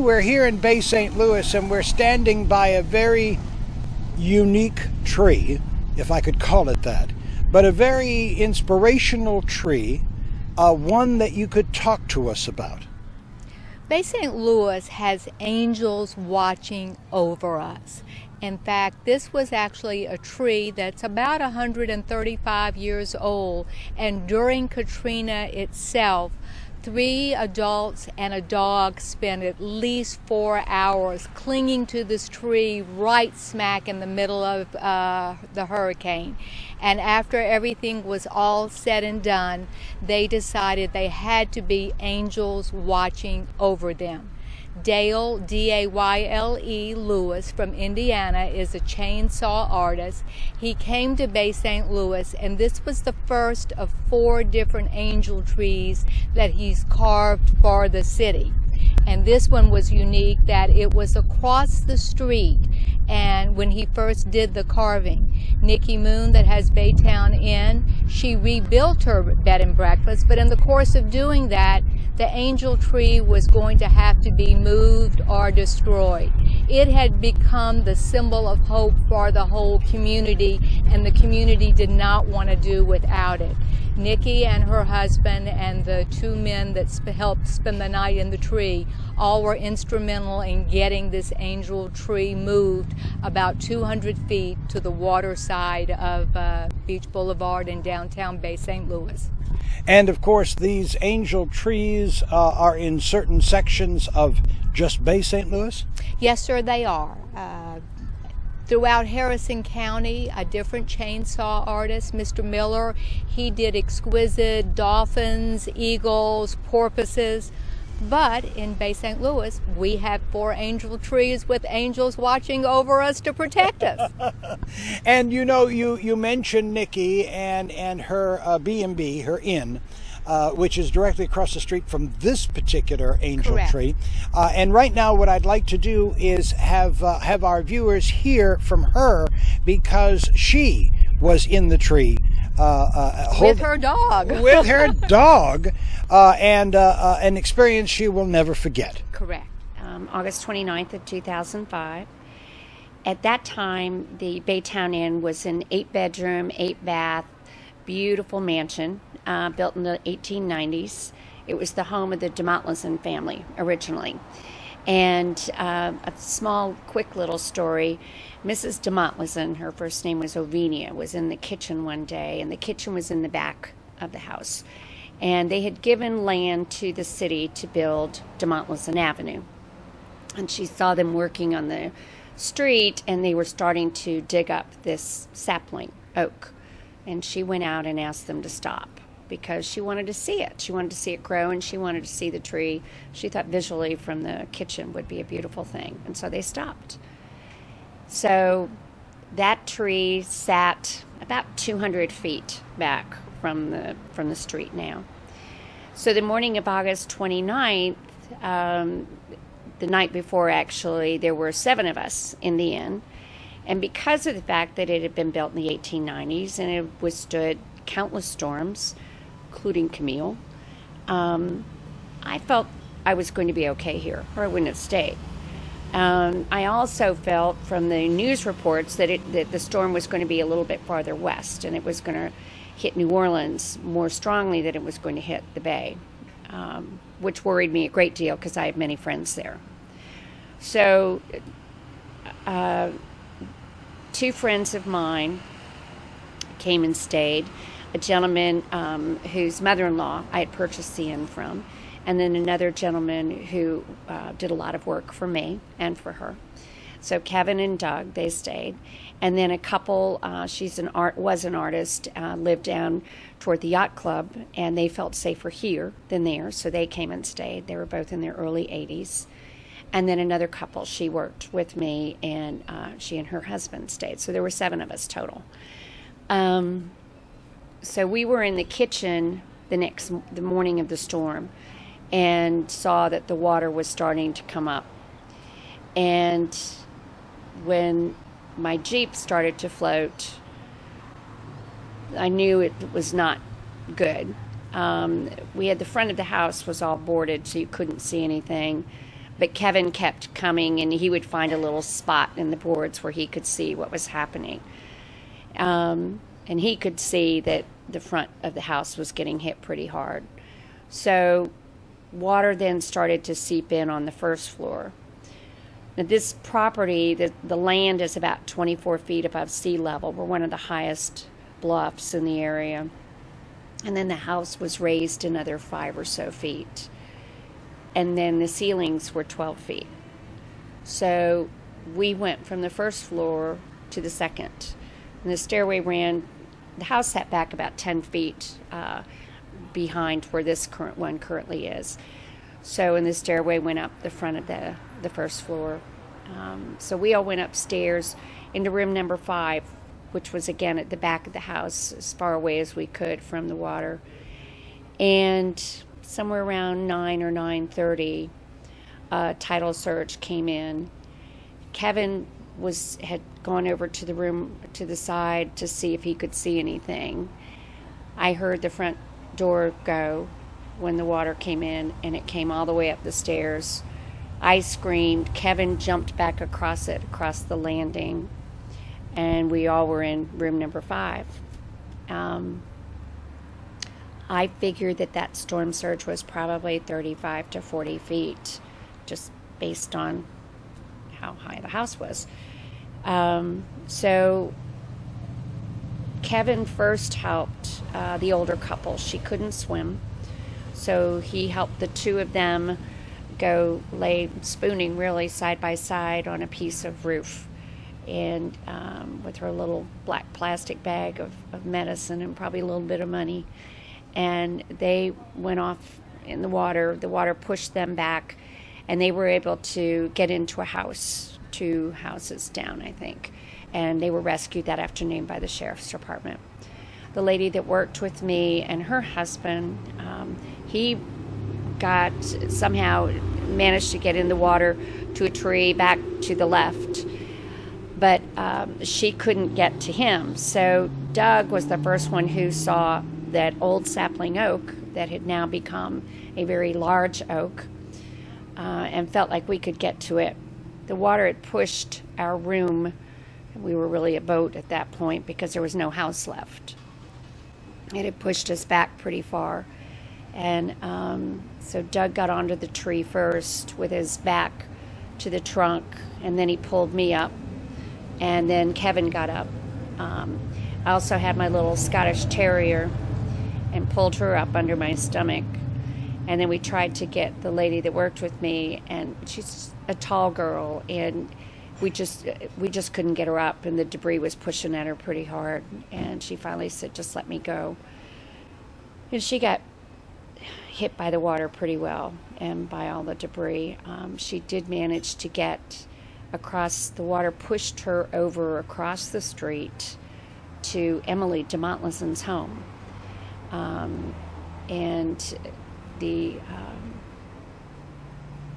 Lynn, we're here in Bay St. Louis and we're standing by a very unique tree, if I could call it that, but a very inspirational tree, one that you could talk to us about. Bay St. Louis has angels watching over us. In fact, this was actually a tree that's about 135 years old, and during Katrina itself, 3 adults and a dog spent at least 4 hours clinging to this tree right smack in the middle of the hurricane. And after everything was all said and done, they decided they had to be angels watching over them. Dale, D-A-Y-L-E, Lewis from Indiana is a chainsaw artist. He came to Bay St. Louis, and this was the first of 4 different angel trees that he's carved for the city. And this one was unique that it was across the street. And when he first did the carving, Nikki Moon, that has Baytown Inn, she rebuilt her bed and breakfast, but in the course of doing that, the angel tree was going to have to be moved or destroyed. It had become the symbol of hope for the whole community, and the community did not want to do without it. Nikki and her husband and the 2 men that helped spend the night in the tree all were instrumental in getting this angel tree moved about 200 feet to the water side of Beach Boulevard in downtown Bay St. Louis. And of course, these angel trees are in certain sections of just Bay St. Louis? Yes, sir, they are. Throughout Harrison County, a different chainsaw artist, Mr. Miller, he did exquisite dolphins, eagles, porpoises. But in Bay St. Louis, we have 4 angel trees with angels watching over us to protect us. And you know, you mentioned Nikki and her B&B, her inn, which is directly across the street from this particular angel Correct. tree. And right now what I'd like to do is have our viewers hear from her, because she was in the tree with her dog. With her dog, and an experience she will never forget. Correct. August 29th of 2005. At that time, the Baytown Inn was an 8-bedroom, 8-bath, beautiful mansion built in the 1890s. It was the home of the DeMontleson family originally. And a small, quick little story. Mrs. DeMontleson, her first name was Ovenia, was in the kitchen one day, and the kitchen was in the back of the house. And they had given land to the city to build DeMontleson Avenue. And she saw them working on the street, and they were starting to dig up this sapling, oak. And she went out and asked them to stop, because she wanted to see it. She wanted to see it grow, and she wanted to see the tree. She thought visually from the kitchen would be a beautiful thing. And so they stopped. So that tree sat about 200 feet back from the street now. So the morning of August 29th, the night before actually, there were 7 of us in the inn. And because of the fact that it had been built in the 1890s and it withstood countless storms, including Camille, I felt I was going to be okay here, or I wouldn't have stayed. I also felt from the news reports that the storm was going to be a little bit farther west, and it was going to hit New Orleans more strongly than it was going to hit the Bay, which worried me a great deal because I have many friends there. So 2 friends of mine came and stayed. A gentleman whose mother-in-law I had purchased the inn from, and then another gentleman who did a lot of work for me and for her. So Kevin and Doug, they stayed. And then a couple, was an artist, lived down toward the yacht club, and they felt safer here than there, so they came and stayed. They were both in their early 80s. And then another couple, she worked with me, and she and her husband stayed. So there were 7 of us total. So we were in the kitchen the morning of the storm, and saw that the water was starting to come up. And when my Jeep started to float, I knew it was not good. We had the front of the house was all boarded, so you couldn't see anything. But Kevin kept coming, and he would find a little spot in the boards where he could see what was happening. And he could see that the front of the house was getting hit pretty hard. So water then started to seep in on the first floor. Now, this property, the land is about 24 feet above sea level. We're one of the highest bluffs in the area. And then the house was raised another 5 or so feet. And then the ceilings were 12 feet. So we went from the first floor to the second. And the stairway the house sat back about 10 feet behind where this current one currently is. So, and the stairway went up the front of the first floor. So we all went upstairs into room number 5, which was again at the back of the house, as far away as we could from the water. And somewhere around 9 or 9:30, tidal surge came in. Kevin had gone over to the room to the side to see if he could see anything. I heard the front door go when the water came in, and it came all the way up the stairs. I screamed. Kevin jumped back across the landing, and we all were in room number 5. I figured that storm surge was probably 35 to 40 feet, just based on how high the house was. So Kevin first helped the older couple. She couldn't swim, so he helped the two of them go lay spooning really side by side on a piece of roof, and with her little black plastic bag of medicine and probably a little bit of money. And they went off in the water. The water pushed them back, and they were able to get into a house, 2 houses down, I think. And they were rescued that afternoon by the sheriff's department. The lady that worked with me and her husband, he somehow managed to get in the water to a tree back to the left, but she couldn't get to him. So Doug was the first one who saw that old sapling oak that had now become a very large oak, and felt like we could get to it. The water had pushed our room. We were really a boat at that point because there was no house left. It had pushed us back pretty far. And so Doug got onto the tree first with his back to the trunk, and then he pulled me up, and then Kevin got up. I also had my little Scottish Terrier and pulled her up under my stomach. And then we tried to get the lady that worked with me, and she's a tall girl, and we just couldn't get her up, and the debris was pushing at her pretty hard. And she finally said, "Just let me go." And she got hit by the water pretty well and by all the debris. She did manage to get across. The water pushed her over across the street to Emily DeMontlison's home. And the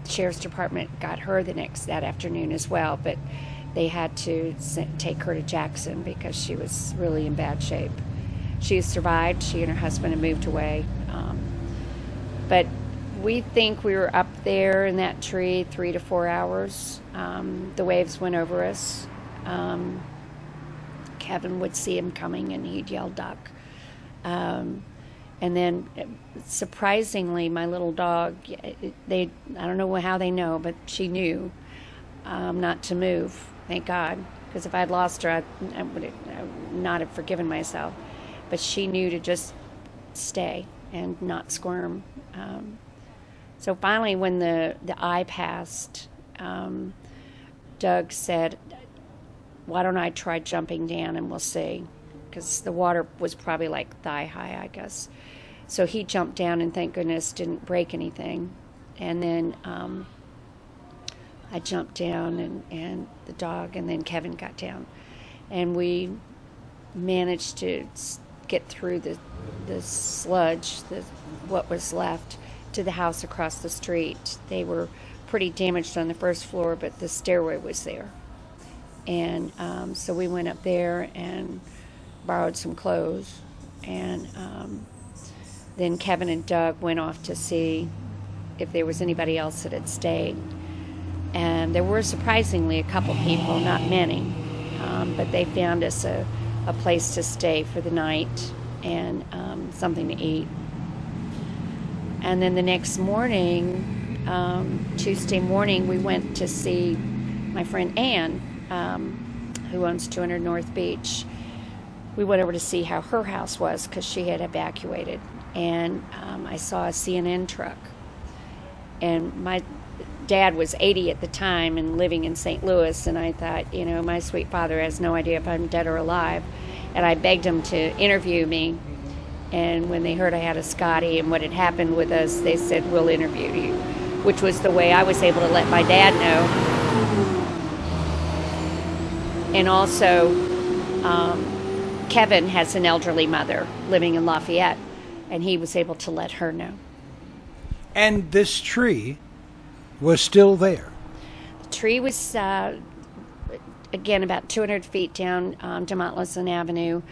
sheriff's department got her that afternoon as well, but they had to take her to Jackson because she was really in bad shape. She survived. She and her husband had moved away. But we think we were up there in that tree 3 to 4 hours. The waves went over us. Kevin would see him coming, and he'd yell, "Duck." And then, surprisingly, my little dog, I don't know how they know, but she knew not to move, thank God, because if I'd lost her, I would not have forgiven myself. But she knew to just stay and not squirm. So finally, when the eye passed, Doug said, "Why don't I try jumping down and we'll see?" Because the water was probably like thigh high, I guess. So he jumped down and thank goodness didn't break anything. And then I jumped down and the dog, and then Kevin got down. And we managed to get through the sludge, what was left, to the house across the street. They were pretty damaged on the first floor, but the stairway was there. And so we went up there and borrowed some clothes, and then Kevin and Doug went off to see if there was anybody else that had stayed. And there were surprisingly a couple people, not many, but they found us a place to stay for the night and something to eat. And then the next morning, Tuesday morning, we went to see my friend Ann, who owns 200 North Beach. We went over to see how her house was because she had evacuated. And I saw a CNN truck. And my dad was 80 at the time and living in St. Louis, and I thought, my sweet father has no idea if I'm dead or alive. And I begged him to interview me. And when they heard I had a Scotty and what had happened with us, they said, we'll interview you, which was the way I was able to let my dad know. And also, Kevin has an elderly mother living in Lafayette, and he was able to let her know. And this tree was still there. The tree was, again, about 200 feet down Demontleson Avenue.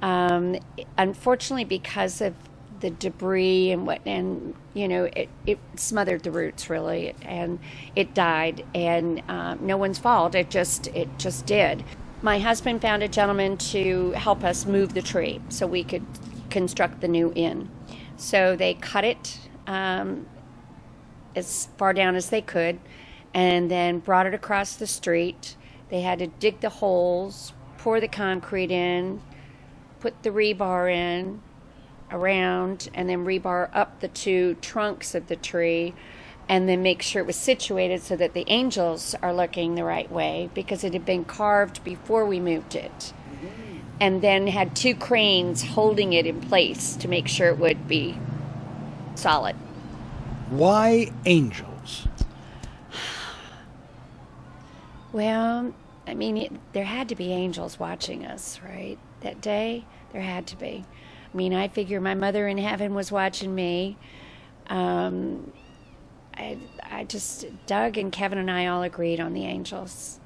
Unfortunately, because of the debris and it smothered the roots really, and it died. And no one's fault. It just did. My husband found a gentleman to help us move the tree so we could construct the new inn. So they cut it as far down as they could, and then brought it across the street. They had to dig the holes, pour the concrete in, put the rebar in around, and then rebar up the two trunks of the tree, and then make sure it was situated so that the angels are looking the right way, because it had been carved before we moved it. And then had two cranes holding it in place to make sure it would be solid. Why angels? Well, I mean, there had to be angels watching us, right? That day, there had to be. I mean, I figure my mother in heaven was watching me. Doug and Kevin and I all agreed on the angels.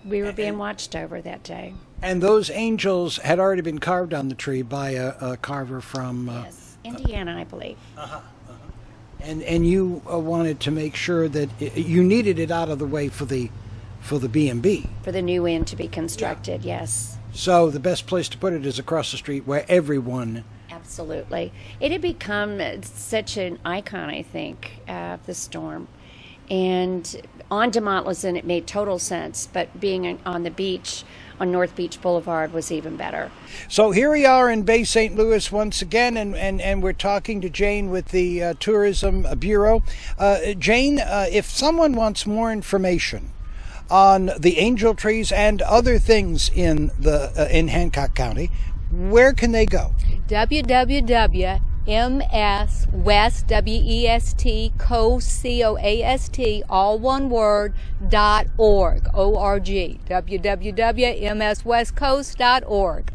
We were being watched over that day. And those angels had already been carved on the tree by a carver from... yes, Indiana, I believe. And you wanted to make sure that you needed it out of the way for the B&B. For the new inn to be constructed, yes. So the best place to put it is across the street where everyone... Absolutely. It had become such an icon, I think, of the storm. And on Demontleson, it made total sense, but being on the beach, on North Beach Boulevard, was even better. So here we are in Bay St. Louis once again, and we're talking to Jane with the Tourism Bureau. Jane, if someone wants more information on the angel trees and other things in Hancock County, where can they go? www.mswest, W-E-S-T, coast, C-O-A-S-T, all one word, .org, O-R-G, www.mswestcoast.org.